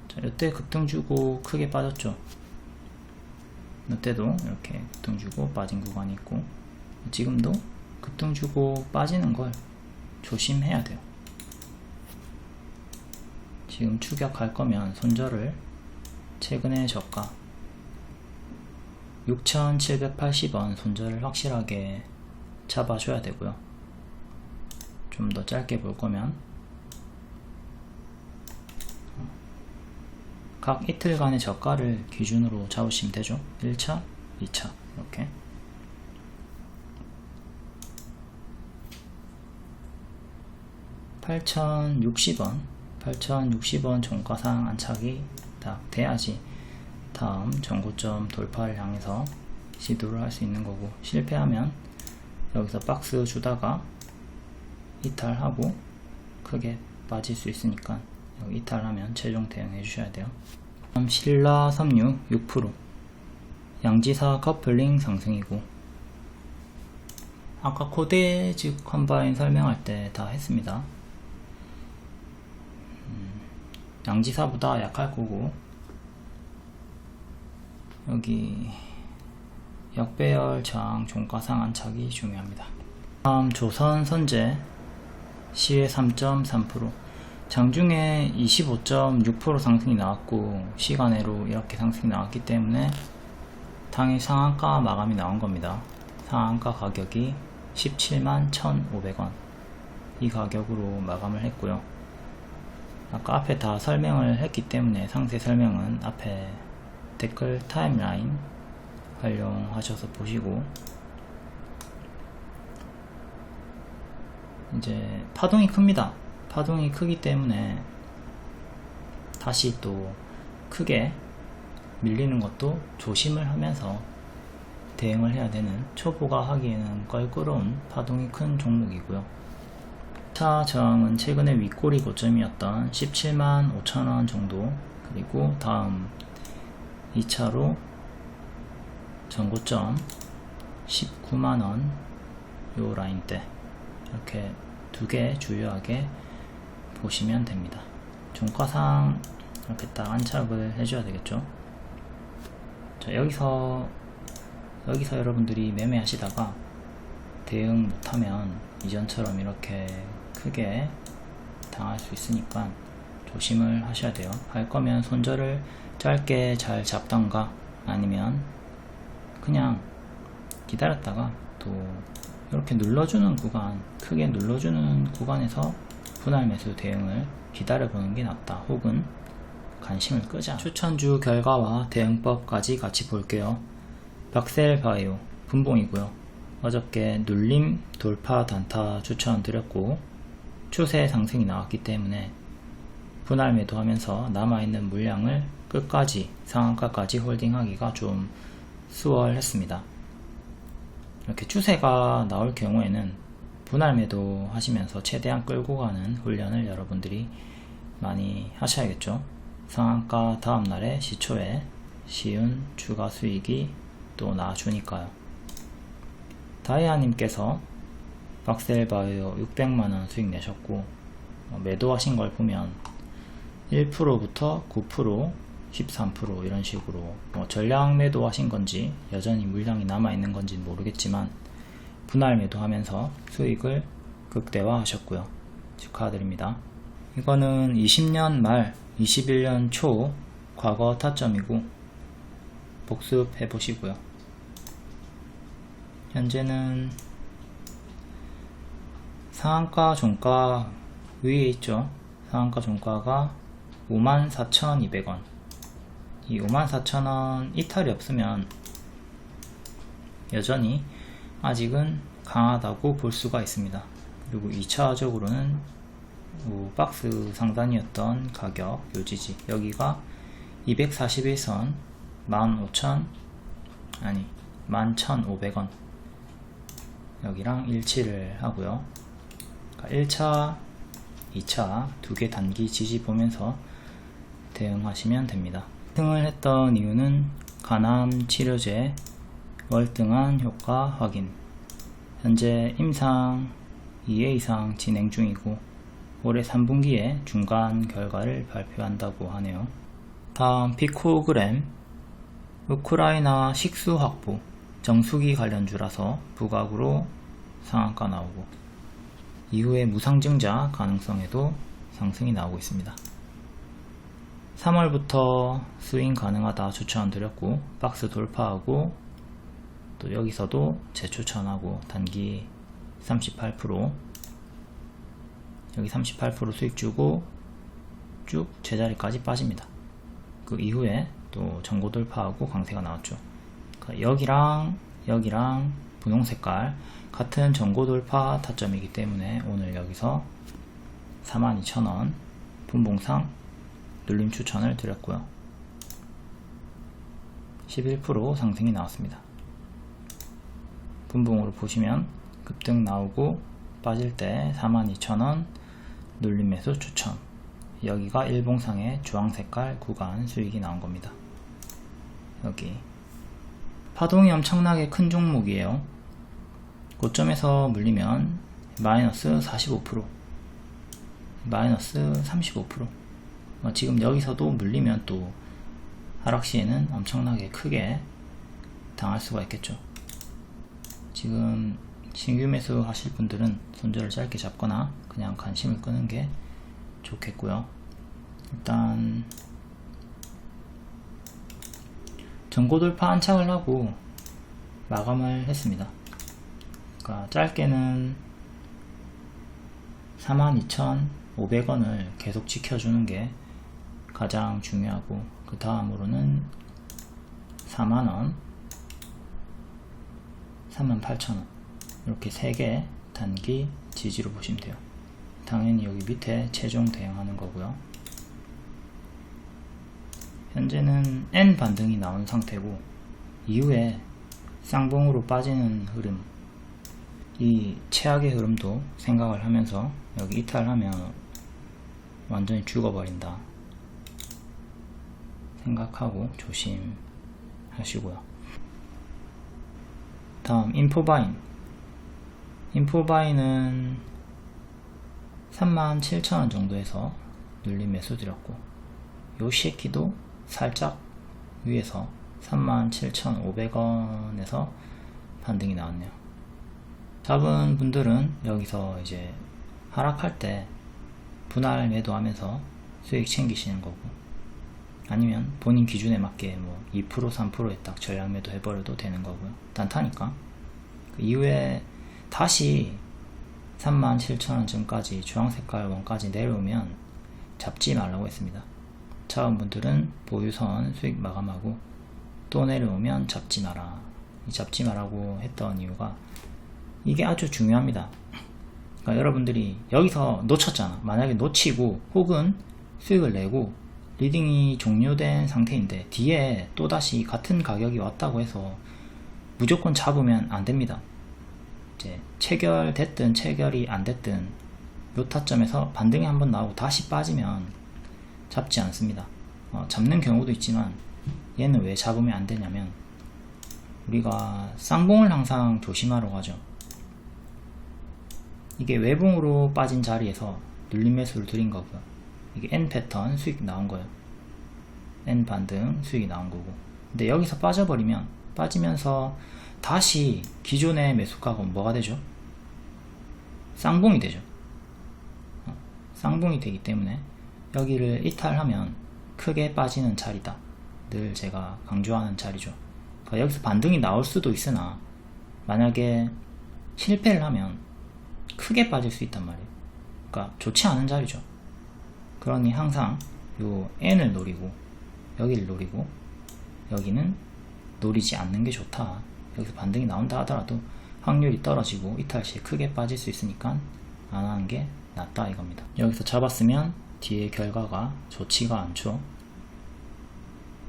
자, 이때 급등 주고 크게 빠졌죠. 이때도 이렇게 급등 주고 빠진 구간이 있고, 지금도 급등 주고 빠지는 걸 조심해야 돼요. 지금 추격할 거면 손절을 최근의 저가 6,780원 손절을 확실하게 잡아줘야 되고요. 좀 더 짧게 볼 거면 각 이틀간의 저가를 기준으로 잡으시면 되죠. 1차, 2차 이렇게. $8,060, 8,060원 종가상 안착이 딱 돼야지 다음 전고점 돌파를 향해서 시도를 할 수 있는 거고, 실패하면 여기서 박스 주다가 이탈하고 크게 빠질 수 있으니까 여기 이탈하면 최종 대응해 주셔야 돼요. 다음 신라 섬유 6%, 양지사 커플링 상승이고, 아까 코데즈 컴바인 설명할 때 다 했습니다. 양지사보다 약할 거고, 여기 역배열 저항 종가상 안착이 중요합니다. 다음 조선 선제 시외 3.3%, 장중에 25.6% 상승이 나왔고 시간외로 이렇게 상승이 나왔기 때문에 당일 상한가 마감이 나온 겁니다. 상한가 가격이 17만 1,500원, 이 가격으로 마감을 했고요. 아까 앞에 다 설명을 했기 때문에 상세 설명은 앞에 댓글 타임라인 활용하셔서 보시고, 이제 파동이 큽니다. 파동이 크기 때문에 다시 또 크게 밀리는 것도 조심을 하면서 대응을 해야 되는, 초보가 하기에는 껄끄러운 파동이 큰 종목이고요. 1차 저항은 최근에 윗꼬리 고점이었던 17만 5천원 정도, 그리고 다음 2차로 전고점 19만원 요 라인대, 이렇게 두 개 주요하게 보시면 됩니다. 종가상 이렇게 딱 안착을 해줘야 되겠죠. 자, 여기서 여러분들이 매매하시다가 대응 못하면 이전처럼 이렇게 크게 당할 수 있으니까 조심을 하셔야 돼요. 할 거면 손절을 짧게 잘 잡던가, 아니면 그냥 기다렸다가 또 이렇게 눌러주는 구간, 크게 눌러주는 구간에서 분할 매수 대응을 기다려보는 게 낫다, 혹은 관심을 끄자. 추천주 결과와 대응법까지 같이 볼게요. 박셀바이오 분봉이고요. 어저께 눌림 돌파 단타 추천드렸고 추세 상승이 나왔기 때문에 분할 매도하면서 남아있는 물량을 끝까지 상한가까지 홀딩하기가 좀 수월했습니다. 이렇게 추세가 나올 경우에는 분할 매도 하시면서 최대한 끌고 가는 훈련을 여러분들이 많이 하셔야겠죠. 상한가 다음날에 시초에 쉬운 추가 수익이 또 나와주니까요. 다이아님께서 박셀바이오 600만원 수익 내셨고, 매도하신 걸 보면 1%부터 9%, 13% 이런 식으로 전량 매도하신 건지 여전히 물량이 남아있는 건지 모르겠지만 분할 매도하면서 수익을 극대화 하셨고요. 축하드립니다. 이거는 20년 말 21년 초 과거 타점이고 복습해 보시고요. 현재는 상한가 종가 위에 있죠. 상한가 종가가 54,200원. 이 54,000원 이탈이 없으면 여전히 아직은 강하다고 볼 수가 있습니다. 그리고 2차적으로는 박스 상단이었던 가격 요지지, 여기가 241선 11,500원 여기랑 일치를 하고요. 그러니까 1차, 2차 두 개 단기 지지 보면서 대응하시면 됩니다. 등을 했던 이유는 간암 치료제 월등한 효과 확인, 현재 임상 2회 이상 진행 중이고 올해 3분기에 중간 결과를 발표한다고 하네요. 다음 피코그램, 우크라이나 식수 확보, 정수기 관련주라서 부각으로 상한가 나오고 이후에 무상증자 가능성에도 상승이 나오고 있습니다. 3월부터 스윙 가능하다 추천드렸고 박스 돌파하고 또 여기서도 재추천하고 단기 38%, 여기 38% 수익 주고 쭉 제자리까지 빠집니다. 그 이후에 또 전고 돌파하고 강세가 나왔죠. 여기랑 분홍 색깔 같은 전고 돌파 타점이기 때문에 오늘 여기서 42,000원 분봉상 눌림 추천을 드렸고요. 11% 상승이 나왔습니다. 분봉으로 보시면 급등 나오고 빠질 때 42,000원 눌림 매수 추천, 여기가 일봉상의 주황색깔 구간 수익이 나온 겁니다. 여기 파동이 엄청나게 큰 종목이에요. 고점에서 물리면 마이너스 45%, 마이너스 35%. 지금 여기서도 물리면 또 하락시에는 엄청나게 크게 당할 수가 있겠죠. 지금 신규 매수 하실 분들은 손절을 짧게 잡거나 그냥 관심을 끄는 게 좋겠고요. 일단 전고 돌파 안착을 하고 마감을 했습니다. 그러니까 짧게는 42,500원을 계속 지켜주는 게 가장 중요하고, 그 다음으로는 4만원, 38,000원 이렇게 3개 단기 지지로 보시면 돼요. 당연히 여기 밑에 최종 대응하는 거고요. 현재는 N 반등이 나온 상태고, 이후에 쌍봉으로 빠지는 흐름, 이 최악의 흐름도 생각을 하면서 여기 이탈하면 완전히 죽어버린다 생각하고 조심하시고요. 다음 인포바인. 인포바인은 37,000원 정도에서 눌림 매수 드렸고, 요 시에키도 살짝 위에서 37,500원에서 반등이 나왔네요. 잡은 분들은 여기서 이제 하락할 때 분할 매도하면서 수익 챙기시는 거고, 아니면 본인 기준에 맞게 뭐 2% 3%에 딱 전량 매도 해버려도 되는 거고요. 단타니까. 그 이후에 다시 37,000원쯤까지 주황색깔 원까지 내려오면 잡지 말라고 했습니다. 잡은 분들은 보유선 수익 마감하고, 또 내려오면 잡지 마라. 이 잡지 마라고 했던 이유가 이게 아주 중요합니다. 그러니까 여러분들이 여기서 놓쳤잖아. 만약에 놓치고 혹은 수익을 내고 리딩이 종료된 상태인데 뒤에 또다시 같은 가격이 왔다고 해서 무조건 잡으면 안 됩니다. 이제 체결됐든 체결이 안 됐든 요 타점에서 반등이 한번 나오고 다시 빠지면 잡지 않습니다. 잡는 경우도 있지만 얘는 왜 잡으면 안 되냐면, 우리가 쌍봉을 항상 조심하라고 하죠. 이게 외봉으로 빠진 자리에서 눌림 매수를 드린 거고요. 이게 N 패턴 수익 나온 거예요. N 반등 수익이 나온 거고, 근데 여기서 빠져버리면 빠지면서 다시 기존의 매수가가 뭐가 되죠? 쌍봉이 되죠. 쌍봉이 되기 때문에 여기를 이탈하면 크게 빠지는 자리다. 늘 제가 강조하는 자리죠. 그러니까 여기서 반등이 나올 수도 있으나 만약에 실패를 하면 크게 빠질 수 있단 말이에요. 그러니까 좋지 않은 자리죠. 그러니 항상 요 N을 노리고 여기를 노리고 여기는 노리지 않는 게 좋다. 여기서 반등이 나온다 하더라도 확률이 떨어지고 이탈 시에 크게 빠질 수 있으니까 안 하는 게 낫다 이겁니다. 여기서 잡았으면 뒤에 결과가 좋지가 않죠.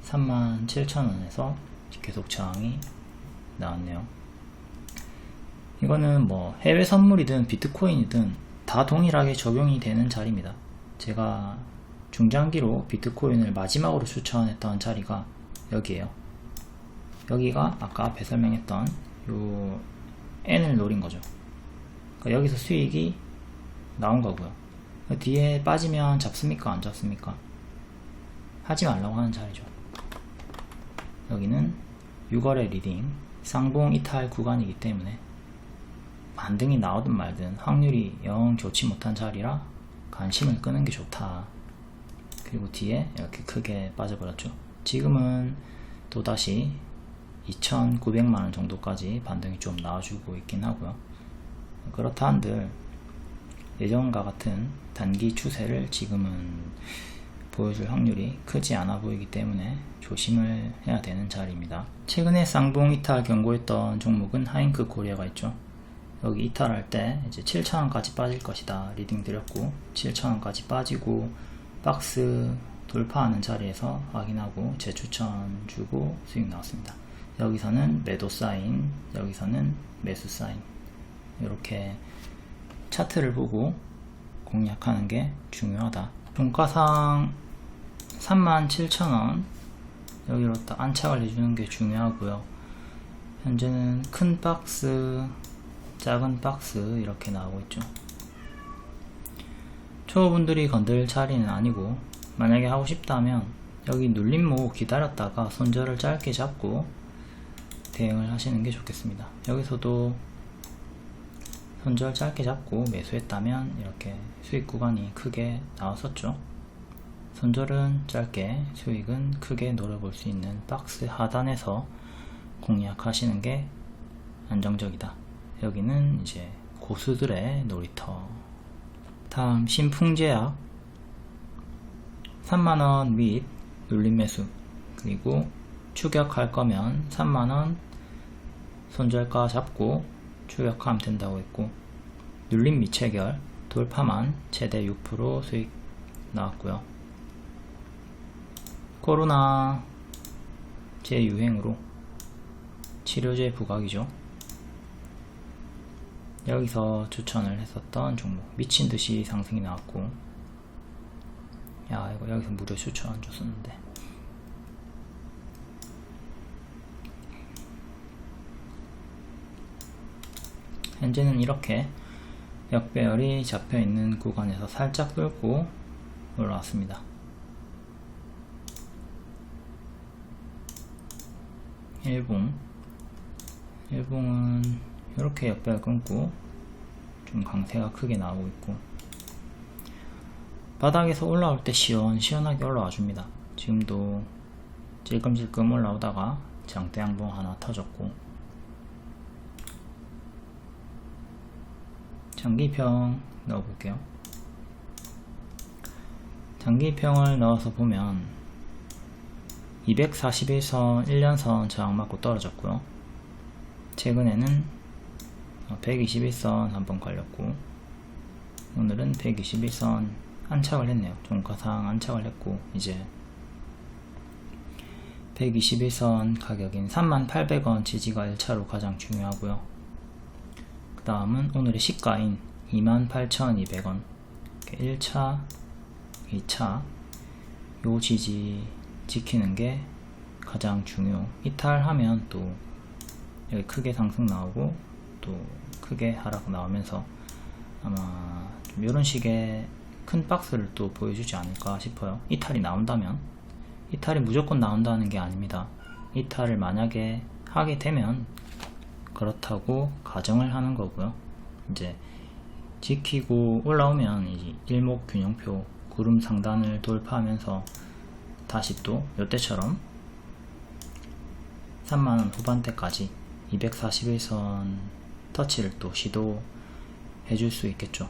37,000원에서 계속 저항이 나왔네요. 이거는 뭐 해외 선물이든 비트코인이든 다 동일하게 적용이 되는 자리입니다. 제가 중장기로 비트코인을 마지막으로 추천했던 자리가 여기에요. 여기가 아까 앞에 설명했던 요 N을 노린 거죠. 그러니까 여기서 수익이 나온 거고요. 뒤에 빠지면 잡습니까? 안 잡습니까? 하지 말라고 하는 자리죠. 여기는 6월의 리딩 쌍봉 이탈 구간이기 때문에 반등이 나오든 말든 확률이 영 좋지 못한 자리라 관심을 끄는 게 좋다. 그리고 뒤에 이렇게 크게 빠져버렸죠. 지금은 또다시 2,900만원 정도까지 반등이 좀 나와주고 있긴 하고요. 그렇다 한들 예전과 같은 단기 추세를 지금은 보여줄 확률이 크지 않아 보이기 때문에 조심을 해야 되는 자리입니다. 최근에 쌍봉 이탈 경고했던 종목은 하잉크 코리아가 있죠. 여기 이탈할 때 이제 7,000원까지 빠질 것이다 리딩 드렸고, 7,000원까지 빠지고 박스 돌파하는 자리에서 확인하고 재추천 주고 수익 나왔습니다. 여기서는 매도 사인, 여기서는 매수 사인, 이렇게 차트를 보고 공략하는 게 중요하다. 종가상 37,000원 여기로 딱 안착을 해주는 게 중요하고요. 현재는 큰 박스, 작은 박스 이렇게 나오고 있죠. 초보분들이 건들 자리는 아니고, 만약에 하고 싶다면 여기 눌림목 기다렸다가 손절을 짧게 잡고 대응을 하시는 게 좋겠습니다. 여기서도 손절 짧게 잡고 매수했다면 이렇게 수익 구간이 크게 나왔었죠. 손절은 짧게, 수익은 크게 노려볼 수 있는 박스 하단에서 공략하시는 게 안정적이다. 여기는 이제 고수들의 놀이터. 다음 신풍제약 3만원 및 눌림 매수, 그리고 추격할 거면 3만원 손절가 잡고 추격하면 된다고 했고, 눌림 미체결 돌파만 최대 6% 수익 나왔고요. 코로나 재유행으로 치료제 부각이죠. 여기서 추천을 했었던 종목 미친듯이 상승이 나왔고, 야 이거 여기서 무료 추천 줬었는데, 현재는 이렇게 역배열이 잡혀있는 구간에서 살짝 뚫고 올라왔습니다. 일봉은 이렇게 역배열 끊고 좀 강세가 크게 나오고 있고, 바닥에서 올라올 때 시원시원하게 올라와 줍니다. 지금도 찔끔찔끔 올라오다가 장대 양봉 하나 터졌고, 장기평 넣어볼게요. 장기평을 넣어서 보면 241선 1년선 저항 맞고 떨어졌고요. 최근에는 121선 한번 걸렸고, 오늘은 121선 안착을 했네요. 종가상 안착을 했고, 이제 121선 가격인 38,000원 지지가 1차로 가장 중요하고요. 그 다음은 오늘의 시가인 28,200원 1차, 2차 요 지지 지키는 게 가장 중요. 이탈하면 또 여기 크게 상승 나오고 또 크게 하락 나오면서 아마 좀 이런 식의 큰 박스를 또 보여주지 않을까 싶어요. 이탈이 나온다면, 이탈이 무조건 나온다는 게 아닙니다. 이탈을 만약에 하게 되면 그렇다고 가정을 하는 거고요. 이제 지키고 올라오면 이제 일목균형표 구름 상단을 돌파하면서 다시 또 이때처럼 3만원 후반대까지 241선 터치를 또 시도해 줄 수 있겠죠.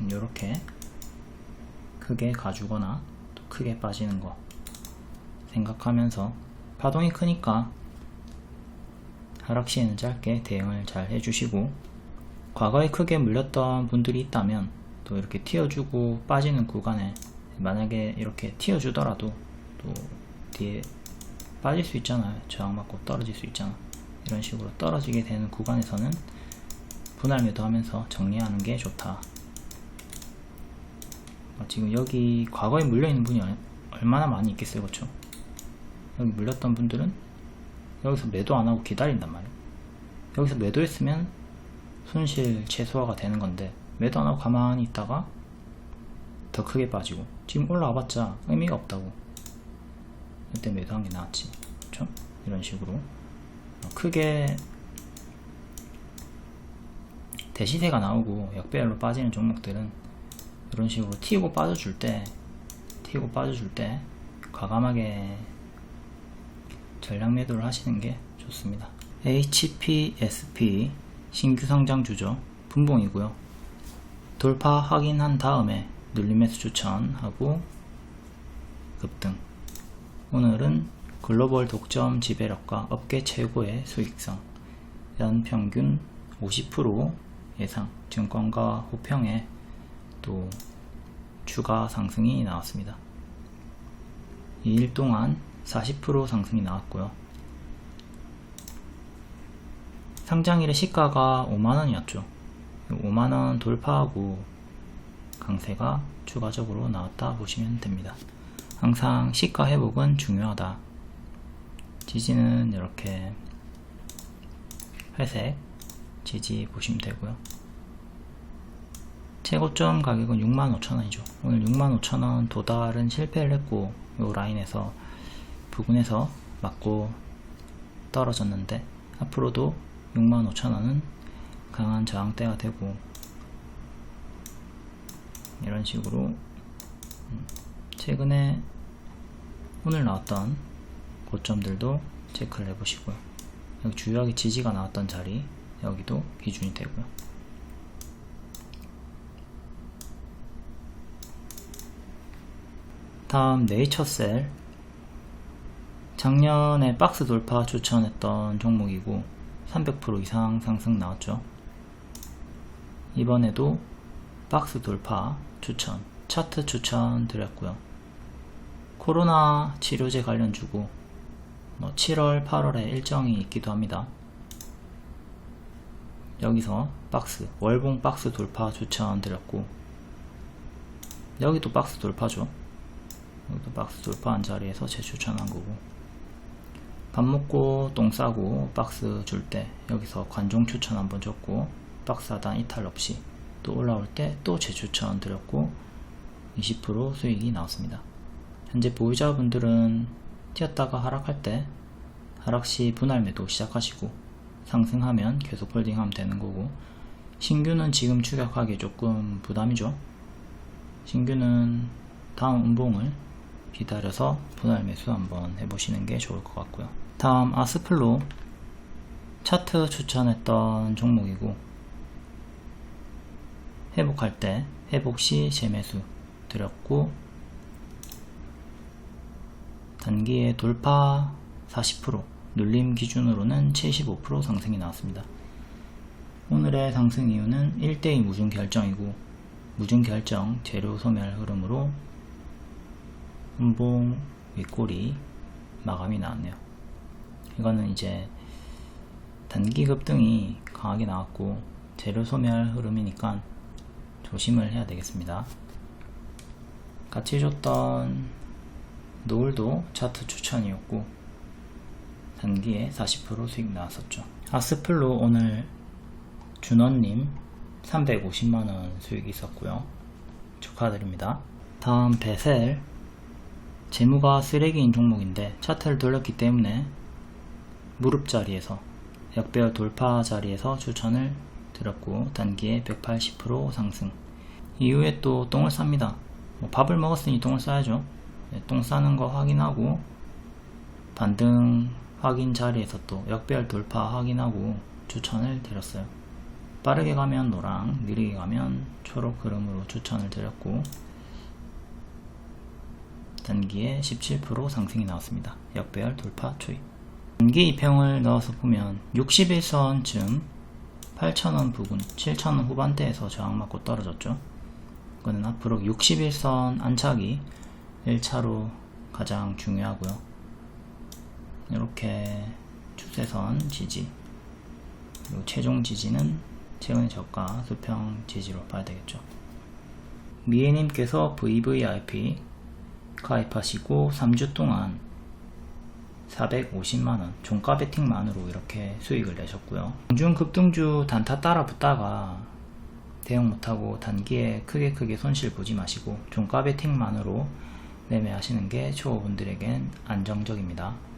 이렇게 크게 가주거나 또 크게 빠지는 거 생각하면서, 파동이 크니까 하락 시에는 짧게 대응을 잘 해주시고, 과거에 크게 물렸던 분들이 있다면 또 이렇게 튀어주고 빠지는 구간에 만약에 이렇게 튀어주더라도 또 뒤에 빠질 수 있잖아요. 저항 맞고 떨어질 수 있잖아. 이런 식으로 떨어지게 되는 구간에서는 분할 매도하면서 정리하는 게 좋다. 지금 여기 과거에 물려있는 분이 얼마나 많이 있겠어요, 그렇죠? 여기 물렸던 분들은 여기서 매도 안하고 기다린단 말이에요. 여기서 매도했으면 손실 최소화가 되는 건데, 매도 안하고 가만히 있다가 더 크게 빠지고, 지금 올라와봤자 의미가 없다고. 이때 매도한 게 나았지, 그렇죠? 이런 식으로 크게 대시세가 나오고 역배열로 빠지는 종목들은 이런 식으로 튀고 빠져줄 때 과감하게 전략 매도를 하시는 게 좋습니다. HPSP 신규 상장 주죠. 분봉이고요. 돌파 확인한 다음에 눌림 매수 추천하고 급등. 오늘은 글로벌 독점 지배력과 업계 최고의 수익성, 연평균 50% 예상, 증권가 호평에 또 추가 상승이 나왔습니다. 2일 동안 40% 상승이 나왔고요. 상장일의 시가가 5만원이었죠. 5만원 돌파하고 강세가 추가적으로 나왔다 보시면 됩니다. 항상 시가 회복은 중요하다. 지지는 이렇게 회색 지지 보시면 되고요. 최고점 가격은 65,000원이죠. 오늘 65,000원 도달은 실패를 했고 요 라인에서 부근에서 맞고 떨어졌는데 앞으로도 65,000원은 강한 저항대가 되고 이런 식으로 최근에 오늘 나왔던 고점들도 체크를 해보시고요. 여기 주요하게 지지가 나왔던 자리 여기도 기준이 되고요. 다음 네이처셀, 작년에 박스 돌파 추천했던 종목이고 300% 이상 상승 나왔죠. 이번에도 박스 돌파 추천, 차트 추천 드렸고요. 코로나 치료제 관련주고 7월 8월에 일정이 있기도 합니다. 여기서 박스, 월봉 박스 돌파 추천 드렸고 여기도 박스 돌파죠. 여기도 박스 돌파한 자리에서 재추천한 거고, 밥 먹고 똥 싸고 박스 줄 때 여기서 관종 추천 한번 줬고 박스 하단 이탈 없이 또 올라올 때 또 재추천 드렸고 20% 수익이 나왔습니다. 현재 보유자분들은 튀었다가 하락할 때 하락시 분할 매도 시작하시고 상승하면 계속 홀딩하면 되는 거고, 신규는 지금 추격하기 조금 부담이죠. 신규는 다음 음봉을 기다려서 분할 매수 한번 해보시는 게 좋을 것 같고요. 다음 아스플로, 차트 추천했던 종목이고 회복할 때 회복시 재매수 드렸고 단기에 돌파 40%, 눌림 기준으로는 75% 상승이 나왔습니다. 오늘의 상승 이유는 1대2 무중 결정이고 무중 결정 재료 소멸 흐름으로 음봉 윗꼬리 마감이 나왔네요. 이거는 이제 단기 급등이 강하게 나왔고 재료 소멸 흐름이니까 조심을 해야 되겠습니다. 같이 줬던 노을도 차트 추천이었고 단기에 40% 수익 나왔었죠. 아스플로 오늘 준원님 350만원 수익이 있었고요. 축하드립니다. 다음 베셀, 재무가 쓰레기인 종목인데 차트를 돌렸기 때문에 무릎 자리에서 역배열 돌파 자리에서 추천을 드렸고 단기에 180% 상승. 이후에 또 똥을 쌉니다. 밥을 먹었으니 똥을 싸야죠. 똥 싸는 거 확인하고 반등 확인 자리에서 또 역배열 돌파 확인하고 추천을 드렸어요. 빠르게 가면 노랑, 느리게 가면 초록 흐름으로 추천을 드렸고 단기에 17% 상승이 나왔습니다. 역배열 돌파 초입. 단기 2평을 넣어서 보면 61선쯤 8,000원 부근, 7,000원 후반대에서 저항 맞고 떨어졌죠. 이거는 앞으로 61선 안착이 1차로 가장 중요하고요. 이렇게 추세선 지지, 그리고 최종 지지는 최근의 저가 수평 지지로 봐야 되겠죠. 미애님께서 VVIP 가입하시고 3주 동안 450만원 종가 베팅만으로 이렇게 수익을 내셨고요. 중중 급등주 단타 따라 붙다가 대응 못하고 단기에 크게 손실 보지 마시고 종가 베팅만으로 매매하시는 게 초보분들에겐 안정적입니다.